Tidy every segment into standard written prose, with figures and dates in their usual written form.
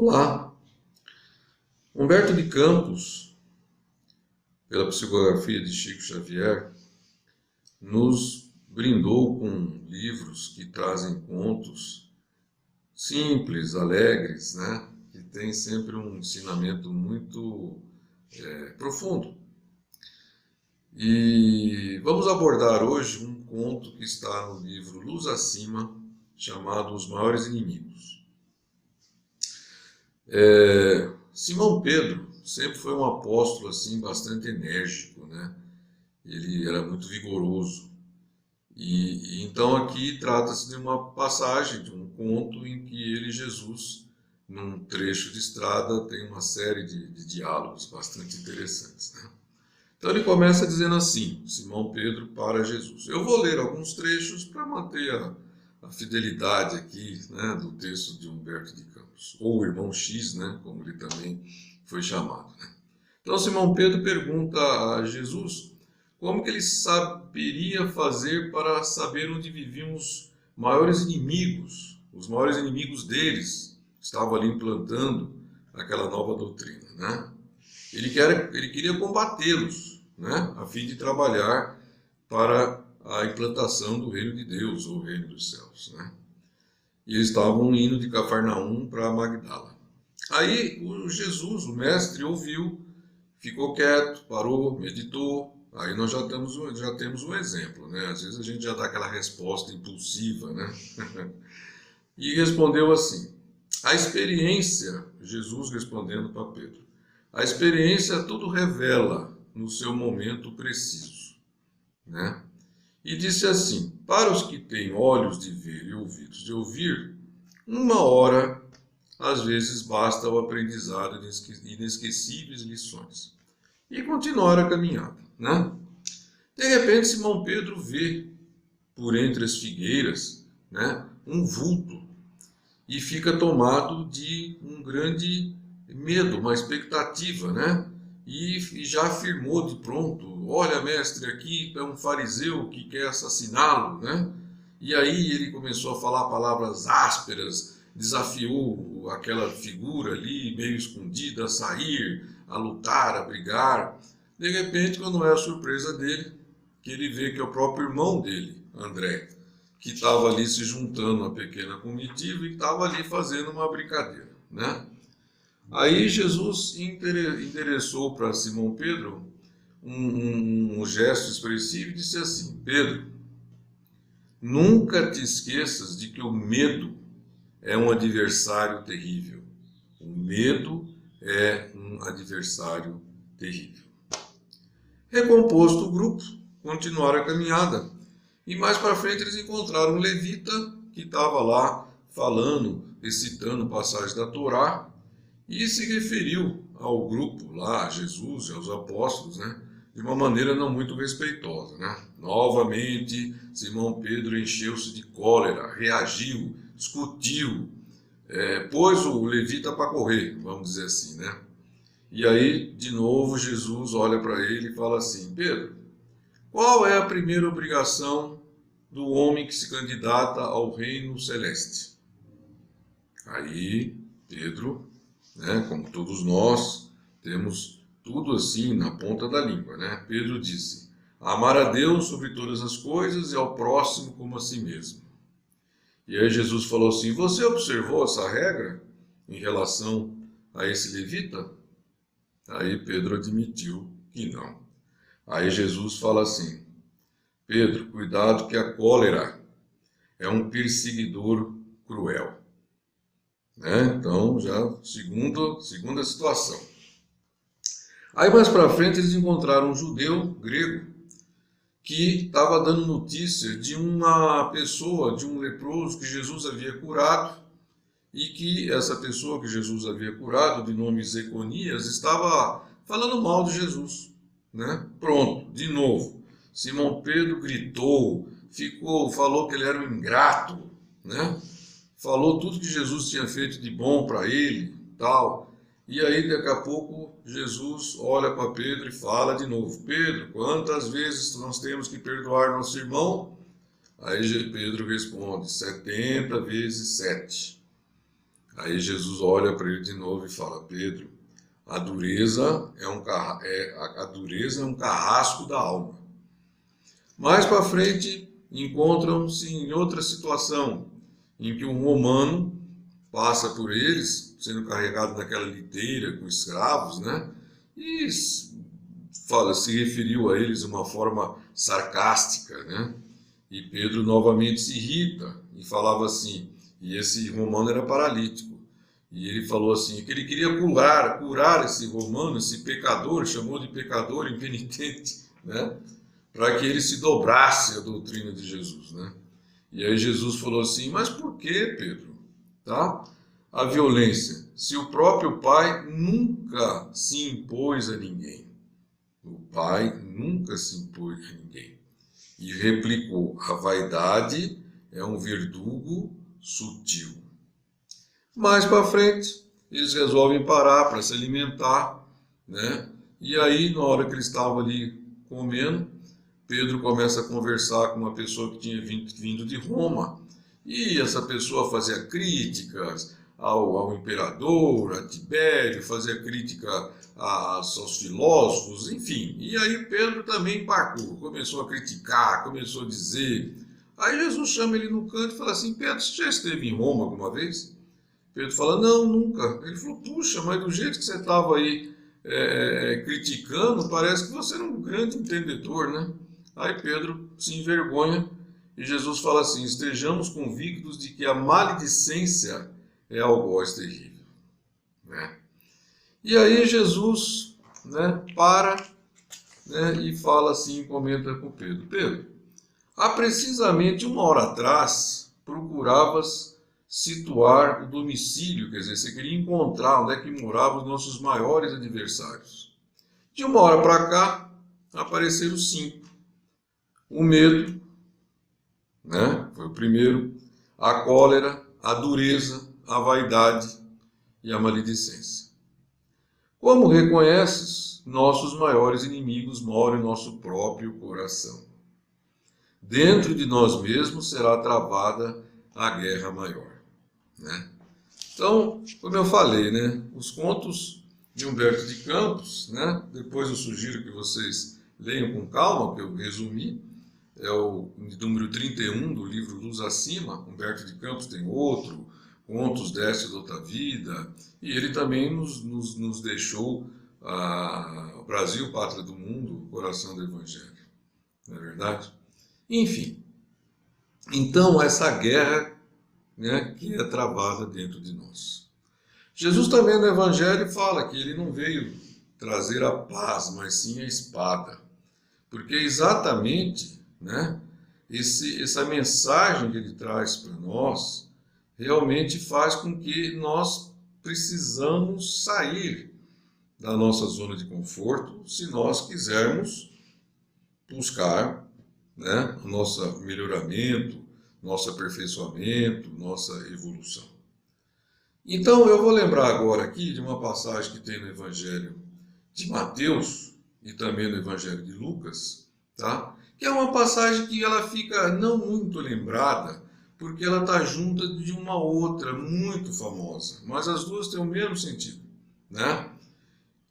Olá, Humberto de Campos, pela psicografia de Chico Xavier, nos brindou com livros que trazem contos simples, alegres, né? Que tem sempre um ensinamento muito profundo. E vamos abordar hoje um conto que está no livro Luz Acima, chamado Os Maiores Inimigos. Simão Pedro sempre foi um apóstolo assim bastante enérgico, né? Ele era muito vigoroso. E então aqui trata-se de uma passagem, de um conto em que ele e Jesus, num trecho de estrada, tem uma série de diálogos bastante interessantes, né? Então ele começa dizendo assim, Simão Pedro para Jesus. Eu vou ler alguns trechos para manter a fidelidade aqui, né, do texto de Humberto de Campos, ou o irmão X, né, como ele também foi chamado, né? Então Simão Pedro pergunta a Jesus como que ele saberia fazer para saber onde viviam os maiores inimigos deles, que estavam ali implantando aquela nova doutrina, né? Ele queria combatê-los, né, a fim de trabalhar para a implantação do reino de Deus, ou reino dos céus, né? E eles estavam indo de Cafarnaum para Magdala. Aí o Jesus, o mestre, ouviu, ficou quieto, parou, meditou. Aí nós já temos um exemplo, né? Às vezes a gente já dá aquela resposta impulsiva, né? E respondeu assim, a experiência, Jesus respondendo para Pedro, a experiência tudo revela no seu momento preciso, né? E disse assim, para os que têm olhos de ver e ouvidos de ouvir, uma hora, às vezes, basta o aprendizado de inesquecíveis lições. E continuar a caminhada, né? De repente, Simão Pedro vê, por entre as figueiras, né, um vulto e fica tomado de um grande medo, uma expectativa, né? E já afirmou de pronto, olha mestre, aqui é um fariseu que quer assassiná-lo, né? E aí ele começou a falar palavras ásperas, desafiou aquela figura ali, meio escondida, a sair, a lutar, a brigar. De repente, quando é a surpresa dele, que ele vê que é o próprio irmão dele, André, que estava ali se juntando a uma pequena comitiva e estava ali fazendo uma brincadeira, né? Aí Jesus endereçou para Simão Pedro um gesto expressivo e disse assim, Pedro, nunca te esqueças de que o medo é um adversário terrível. O medo é um adversário terrível. Recomposto o grupo, continuaram a caminhada. E mais para frente eles encontraram um levita que estava lá falando, recitando passagens da Torá, e se referiu ao grupo lá, a Jesus e aos apóstolos, né, de uma maneira não muito respeitosa, né? Novamente, Simão Pedro encheu-se de cólera, reagiu, discutiu, pôs o levita para correr, vamos dizer assim, né? E aí, de novo, Jesus olha para ele e fala assim, Pedro, qual é a primeira obrigação do homem que se candidata ao reino celeste? Aí, Pedro, né, como todos nós, temos tudo assim na ponta da língua, né? Pedro disse, amar a Deus sobre todas as coisas e ao próximo como a si mesmo. E aí Jesus falou assim, você observou essa regra em relação a esse levita? Aí Pedro admitiu que não. Aí Jesus fala assim, Pedro, cuidado que a cólera é um perseguidor cruel. Né? Então, já segunda situação. Aí mais para frente eles encontraram um judeu grego que estava dando notícia de uma pessoa, de um leproso que Jesus havia curado e que essa pessoa que Jesus havia curado, de nome Zeconias, estava falando mal de Jesus, né? Pronto, de novo. Simão Pedro gritou, falou que ele era um ingrato, né? Falou tudo que Jesus tinha feito de bom para ele, tal. E aí, daqui a pouco, Jesus olha para Pedro e fala de novo, Pedro, quantas vezes nós temos que perdoar nosso irmão? Aí Pedro responde, 70 vezes 7. Aí Jesus olha para ele de novo e fala: Pedro, a dureza a dureza é um carrasco da alma. Mais para frente, encontram-se em outra situação, em que um romano passa por eles, sendo carregado naquela liteira com escravos, né? E se referiu a eles de uma forma sarcástica, né? E Pedro novamente se irrita e falava assim, e esse romano era paralítico, e ele falou assim, que ele queria curar esse romano, esse pecador, chamou de pecador impenitente, né? Para que ele se dobrasse à doutrina de Jesus, né? E aí Jesus falou assim, mas por que, Pedro? Tá? A violência, se o próprio Pai nunca se impôs a ninguém. O Pai nunca se impôs a ninguém. E replicou, a vaidade é um verdugo sutil. Mais para frente, eles resolvem parar para se alimentar, né? E aí, na hora que eles estavam ali comendo, Pedro começa a conversar com uma pessoa que tinha vindo de Roma. E essa pessoa fazia críticas ao imperador, a Tibério, fazia crítica aos filósofos, enfim. E aí Pedro também empacou, começou a criticar, começou a dizer. Aí Jesus chama ele no canto e fala assim, Pedro, você já esteve em Roma alguma vez? Pedro fala, não, nunca. Ele falou, puxa, mas do jeito que você estava aí criticando, parece que você era um grande entendedor, né? Aí Pedro se envergonha e Jesus fala assim, estejamos convictos de que a maledicência é algoz terrível, né? E aí Jesus, né, para, né, e fala assim, comenta com Pedro, Pedro, há precisamente 1 hora atrás procuravas situar o domicílio, quer dizer, você queria encontrar onde é que moravam os nossos maiores adversários. De 1 hora para cá, apareceram 5. O medo, né, foi o primeiro, a cólera, a dureza, a vaidade e a maledicência. Como reconheces, nossos maiores inimigos moram em nosso próprio coração. Dentro de nós mesmos será travada a guerra maior, né? Então, como eu falei, né, os contos de Humberto de Campos, né, depois eu sugiro que vocês leiam com calma, que eu resumi, é o número 31 do livro Luz Acima. Humberto de Campos tem outro, Contos desta e outra vida, e ele também nos deixou o Brasil, Pátria do Mundo, o coração do Evangelho, não é verdade? Enfim, então essa guerra, né, que é travada dentro de nós. Jesus também no Evangelho fala que ele não veio trazer a paz, mas sim a espada, porque exatamente, né, essa mensagem que ele traz para nós realmente faz com que nós precisamos sair da nossa zona de conforto se nós quisermos buscar, né, o nosso melhoramento, nosso aperfeiçoamento, nossa evolução. Então eu vou lembrar agora aqui de uma passagem que tem no Evangelho de Mateus e também no Evangelho de Lucas, tá? Que é uma passagem que ela fica não muito lembrada, porque ela está junta de uma outra muito famosa, mas as duas têm o mesmo sentido, né?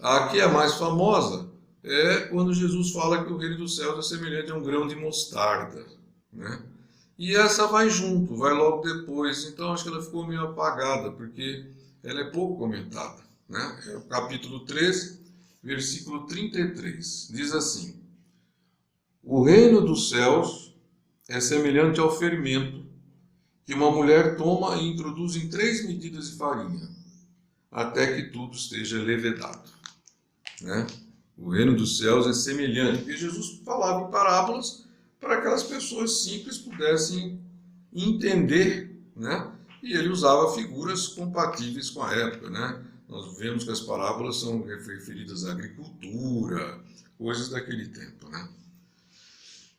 A que é mais famosa é quando Jesus fala que o reino dos céus é semelhante a um grão de mostarda, né? E essa vai junto, vai logo depois, então acho que ela ficou meio apagada, porque ela é pouco comentada, né? É o capítulo 13, versículo 33, diz assim, o reino dos céus é semelhante ao fermento que uma mulher toma e introduz em 3 medidas de farinha, até que tudo esteja levedado, né? O reino dos céus é semelhante, porque Jesus falava em parábolas para que aquelas pessoas simples pudessem entender, né? E ele usava figuras compatíveis com a época, né? Nós vemos que as parábolas são referidas à agricultura, coisas daquele tempo, né?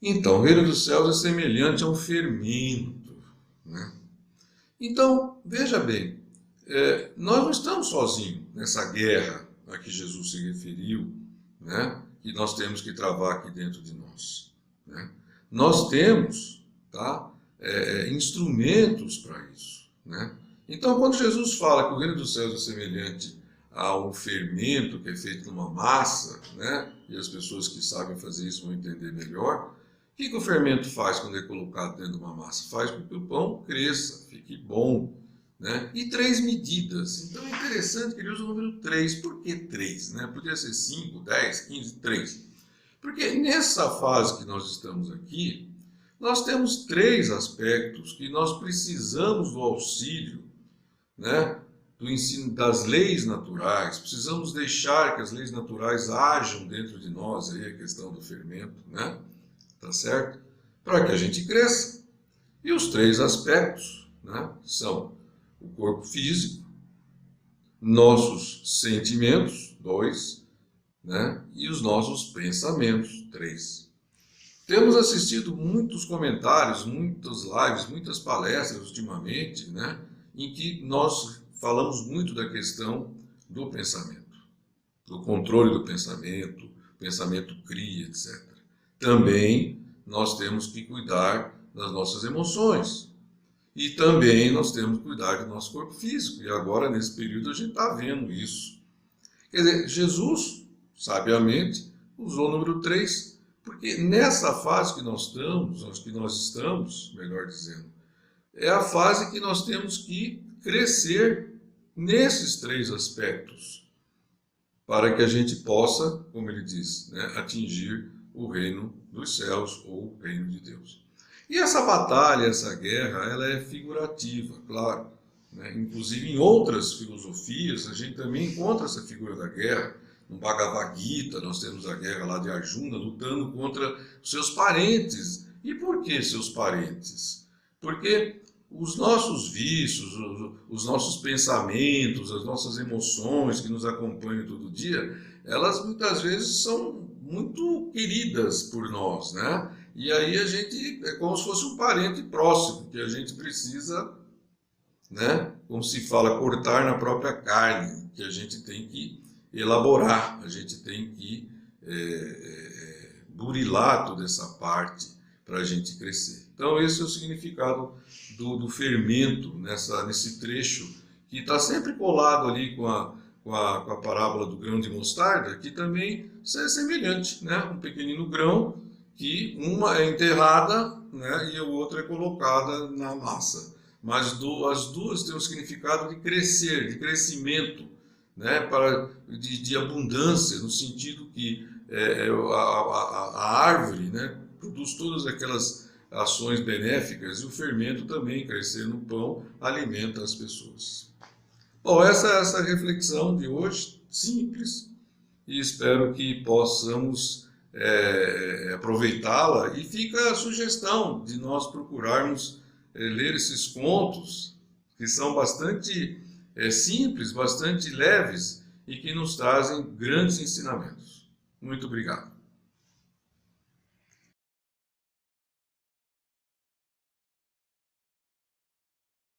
Então, o reino dos céus é semelhante a um fermento, né? Então, veja bem, nós não estamos sozinhos nessa guerra a que Jesus se referiu, né? Que nós temos que travar aqui dentro de nós, né? Nós temos, tá, instrumentos para isso, né? Então, quando Jesus fala que o reino dos céus é semelhante a um fermento que é feito numa massa, né? E as pessoas que sabem fazer isso vão entender melhor. O que o fermento faz quando é colocado dentro de uma massa? Faz com que o pão cresça, fique bom, né? E 3 medidas. Então é interessante que ele usa o número 3. Por que 3? Né? Podia ser 5, 10, 15, 3. Porque nessa fase que nós estamos aqui, nós temos 3 aspectos que nós precisamos do auxílio, né, do ensino das leis naturais. Precisamos deixar que as leis naturais ajam dentro de nós, aí a questão do fermento, né? Tá certo? Para que a gente cresça. E os 3 aspectos, né, são o corpo físico, nossos sentimentos, 2, né, e os nossos pensamentos, 3. Temos assistido muitos comentários, muitas lives, muitas palestras ultimamente, né, em que nós falamos muito da questão do pensamento, do controle do pensamento, o pensamento cria, etc. Também nós temos que cuidar das nossas emoções. E também nós temos que cuidar do nosso corpo físico. E agora, nesse período, a gente está vendo isso. Quer dizer, Jesus, sabiamente, usou o número 3, porque nessa fase que nós estamos, melhor dizendo, é a fase que nós temos que crescer nesses 3 aspectos, para que a gente possa, como ele diz, né, atingir o reino dos céus ou o reino de Deus. E essa batalha, essa guerra, ela é figurativa, claro, né? Inclusive em outras filosofias a gente também encontra essa figura da guerra. No Bhagavad Gita nós temos a guerra lá de Arjuna lutando contra os seus parentes. E por que seus parentes? Porque os nossos vícios, os nossos pensamentos, as nossas emoções que nos acompanham todo dia, elas muitas vezes são muito queridas por nós, né? E aí a gente é como se fosse um parente próximo que a gente precisa, né? Como se fala, cortar na própria carne, que a gente tem que elaborar, a gente tem que burilar toda essa parte para a gente crescer. Então esse é o significado do fermento nesse trecho, que está sempre colado ali com a parábola do grão de mostarda, que também é semelhante, né? Um pequenino grão que uma é enterrada, né, e a outra é colocada na massa. Mas as duas têm o significado de crescer, de crescimento, né, de abundância, no sentido que a árvore, né, produz todas aquelas ações benéficas, e o fermento também, crescer no pão, alimenta as pessoas. Bom, essa é essa reflexão de hoje, simples, e espero que possamos aproveitá-la. E fica a sugestão de nós procurarmos ler esses contos, que são bastante simples, bastante leves e que nos trazem grandes ensinamentos. Muito obrigado.